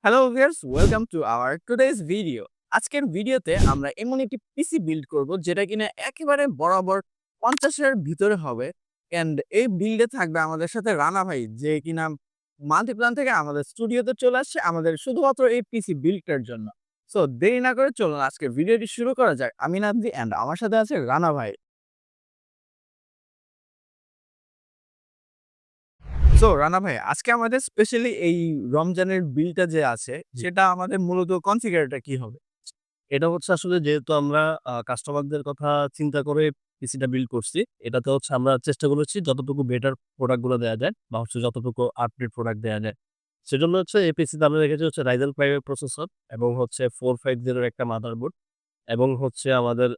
Hello viewers, welcome to our today's video. আজকের ভিডিওতে আমরা এমন একটি পিসি বিল্ড করব যেটা কিনা একেবারে বরাবর ৫০ এর ভিতরে হবে। অ্যান্ড এই বিল্ডে থাকবে আমাদের সাথে রানা ভাই, যে কিনা মাল্টিপ্লান থেকে আমাদের স্টুডিওতে চলে আসছে আমাদের শুধুমাত্র এই পিসি বিল্ডটার জন্য। সো দেরি না করে চলুন আজকে ভিডিওটি শুরু করা যাক। আমি নাদ্দি অ্যান্ড আমার সাথে আছে রানা ভাই। সো রানা ভাই, আজকে আমাদের স্পেশালি এই রমজানের বিলটা যে আছে জি। সেটা আমাদের মূলত কনফিগারটা কি হবে? এটা হচ্ছে আসলে যেহেতু আমরা কাস্টমারদের কথা চিন্তা করে পিসিটা বিল্ড করছি। এটাতে হচ্ছে আমরা চেষ্টা করেছি যতটুকু বেটার প্রোডাক্ট গুলো দেয়া যায় বা হচ্ছে যতটুকু আপডেট প্রোডাক্ট দেয়া যায়। সেজন্য হচ্ছে এই পিসিতে আমরা রেখেছি হচ্ছে Ryzen 5 এর প্রসেসর এবং হচ্ছে 450 এর একটা মাদারবোর্ড এবং হচ্ছে আমাদের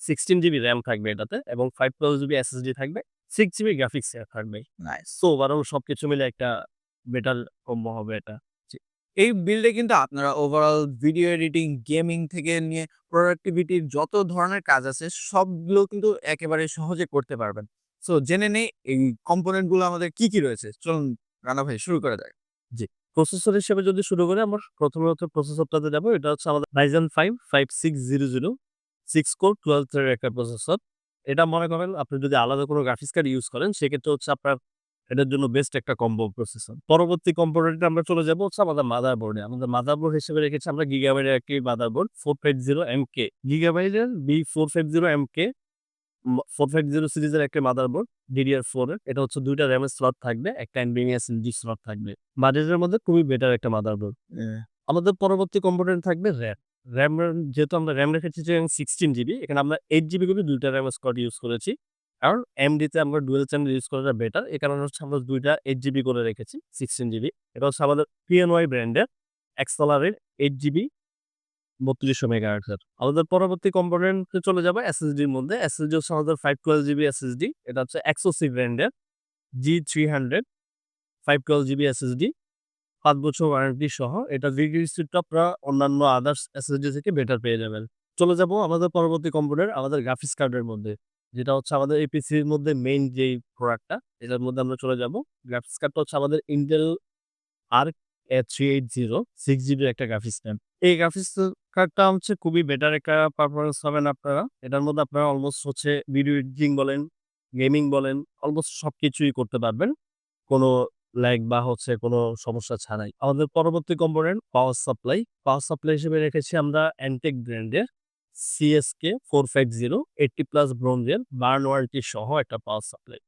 16 জিবি RAM থাকবে এটাতে এবং 512 জিবি SSD থাকবে, 6 জিবি গ্রাফিক্স থাকবে। নাইস। সো ওভারঅল সবকিছু মিলে একটা বেটার কম্বো হবে এটা। জি। এই বিল্ডে কিন্তু আপনারা ওভারঅল ভিডিও এডিটিং, গেমিং থেকে নিয়ে প্রোডাক্টিভিটির যত ধরনের কাজ আছে সবগুলো কিন্তু একেবারে সহজে করতে পারবেন। সো জেনে নেই এই কম্পোনেন্ট গুলো আমাদের কি রয়েছে? চলুন রানা ভাই শুরু করা যাক। জি। প্রসেসর হিসেবে যদি শুরু করি আমরা ১ম এ হচ্ছে প্রসেসরটাতে যাবো। এটা হচ্ছে আমাদের Ryzen 5 5600 6 কোর 12 থ্রেডের একটা প্রসেসর। এটা মনে করেন আপনি যদি আলাদা কোনো গ্রাফিক্স কার্ড ইউজ করেন সেক্ষেত্রে হচ্ছে আপনার এটার জন্য বেস্ট একটা কম্বো প্রসেসর। পরবর্তী কম্পোনেন্টে আমরা চলে যাবো হচ্ছে আমাদের মাদারবোর্ডে। আমাদের মাদারবোর্ড হিসেবে রেখেছি আমরা Gigabyte এর একটি মাদারবোর্ড 450 MK। Gigabyte এর B450 MK 450 সিরিজের একটা মাদারবোর্ড DDR4 এর। এটা হচ্ছে ২ টা RAM এর স্লট থাকবে, একটা NVMe SSD স্লট থাকবে। বাজেটের মধ্যে খুবই বেটার একটা মাদারবোর্ড। আমাদের পরবর্তী কম্পোনেন্ট থাকবে RAM। RAM যেহেতু আমরা RAM রেখেছি যে 16 জিবি, এখানে আমরা 8 জিবি করে ২ টা RAM স্লট ইউজ করেছি। কারণ AMD তে আমরা ডুয়াল চ্যানেল ইউজ করাটা বেটার। এ কারণে হচ্ছে আমরা ২ টা 8 জিবি করে রেখেছি, 16 জিবি। এটা হচ্ছে আমাদের PNY ব্র্যান্ডের Exceler এর 8 জিবি ৩২০০ মেগাহার্টজ। আমাদের পরবর্তী কম্পোনেন্টে চলে যাবো এসএসডির মধ্যে। এসএসডি হচ্ছে আমাদের 512 জিবি এসএসডি। এটা হচ্ছে Exosy ব্র্যান্ডের G300 512 জিবি এসএসডি, ৫ বছর ওয়ারেন্টি সহ। এটা ভিডিও স্পিডটা আপনারা অন্যান্য আদার্স এসএসডি থেকে বেটার পেয়ে যাবেন। চলে যাবো আমাদের পরবর্তী কম্পোনেন্ট আমাদের গ্রাফিক্স কার্ডের মধ্যে। যেটা হচ্ছে আমাদের এই পিসির মধ্যে মেইন যেই প্রোডাক্টটা, এটার মধ্যে আমরা চলে যাবো। গ্রাফিক্স কার্ডটা হচ্ছে আমাদের Intel Arc A380 6 জিবির একটা গ্রাফিক্স কার্ড। এই গ্রাফিক্স কার্ডটা হচ্ছে খুবই বেটার একটা পারফরম্যান্স পাবেন আপনারা। এটার মধ্যে আপনারা অলমোস্ট হচ্ছে ভিডিও এডিটিং বলেন, গেমিং বলেন, অলমোস্ট সবকিছুই করতে পারবেন। কোনো ল্যাগ বা হচ্ছে কোনো সমস্যা ছাড়াই। আমাদের পরবর্তী component power supply. Power supply হিসেবে রেখেছি আমরা Antec ব্র্যান্ডের CSK 450 80+ ব্রোঞ্জের বার্ন ওয়ারেন্টি সহ একটা পাওয়ার সাপ্লাই।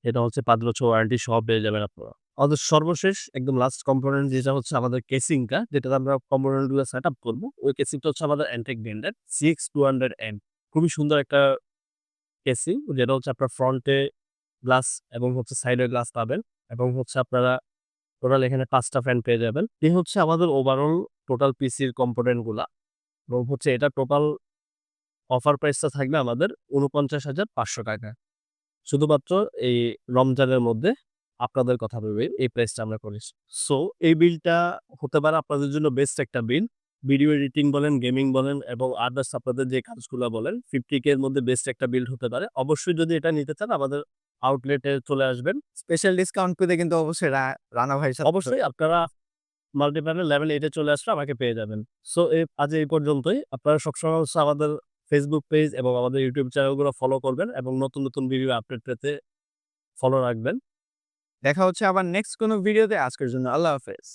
এটা হচ্ছে ৫ বছর ওয়ারেন্টি সহ পেয়ে যাবেন আপনারা। আমাদের সর্বশেষ একদম লাস্ট কম্পোনেন্ট যেটা হচ্ছে আমাদের কেসিংটা, যেটাতে আমরা কম্পোনেন্ট গুলো সেটআপ করব। ওই কেসিংটা হচ্ছে আমাদের Antec ব্র্যান্ডের CX200M। খুবই সুন্দর একটা কেসিং, যেটা হচ্ছে আপনার ফ্রন্টে গ্লাস এবং হচ্ছে সাইডে গ্লাস পাবেন এবং হচ্ছে আপনারা টোটাল এখানে ৫ টা ফ্যান পেয়ে যাবেন। এই হচ্ছে আমাদের ওভারঅল টোটাল পিসির কম্পোনেন্ট গুলা এবং হচ্ছে এটা টোটাল অফার প্রাইসটা থাকবে আমাদের ৳৪৯,৫০০। শুধুমাত্র এই রমজানের মধ্যে আপনাদের কথা ভেবে এই প্রাইসটা আমরা করেছি। সো এই বিলটা হতে পারে আপনাদের জন্য বেস্ট একটা বিল। ভিডিও এডিটিং বলেন, গেমিং বলেন এবং আদার্স আপনাদের যে কাজগুলা বলেন 50K এর মধ্যে বেস্ট একটা বিল্ড হতে পারে। অবশ্যই যদি এটা নিতে চান আমাদের আউটলেটে চলে আসবেন। স্পেশাল ডিসকাউন্ট পেতে কিন্তু অবশ্যই রানা ভাইয়ের সাথে অবশ্যই আপনারা মাল্টিপ্ল্যানের লেভেল 8 এ চলে আসলে আমাকে পেয়ে যাবেন। সো আজ এই পর্যন্তই। আপনারা সবসময় হচ্ছে আমাদের Facebook পেজ এবং আমাদের YouTube চ্যানেলগুলো ফলো করবেন এবং নতুন ভিডিও আপডেট পেতে ফলো রাখবেন। দেখা হচ্ছে আবার নেক্সট কোনো ভিডিওতে। আজকের জন্য আল্লাহ হাফেজ।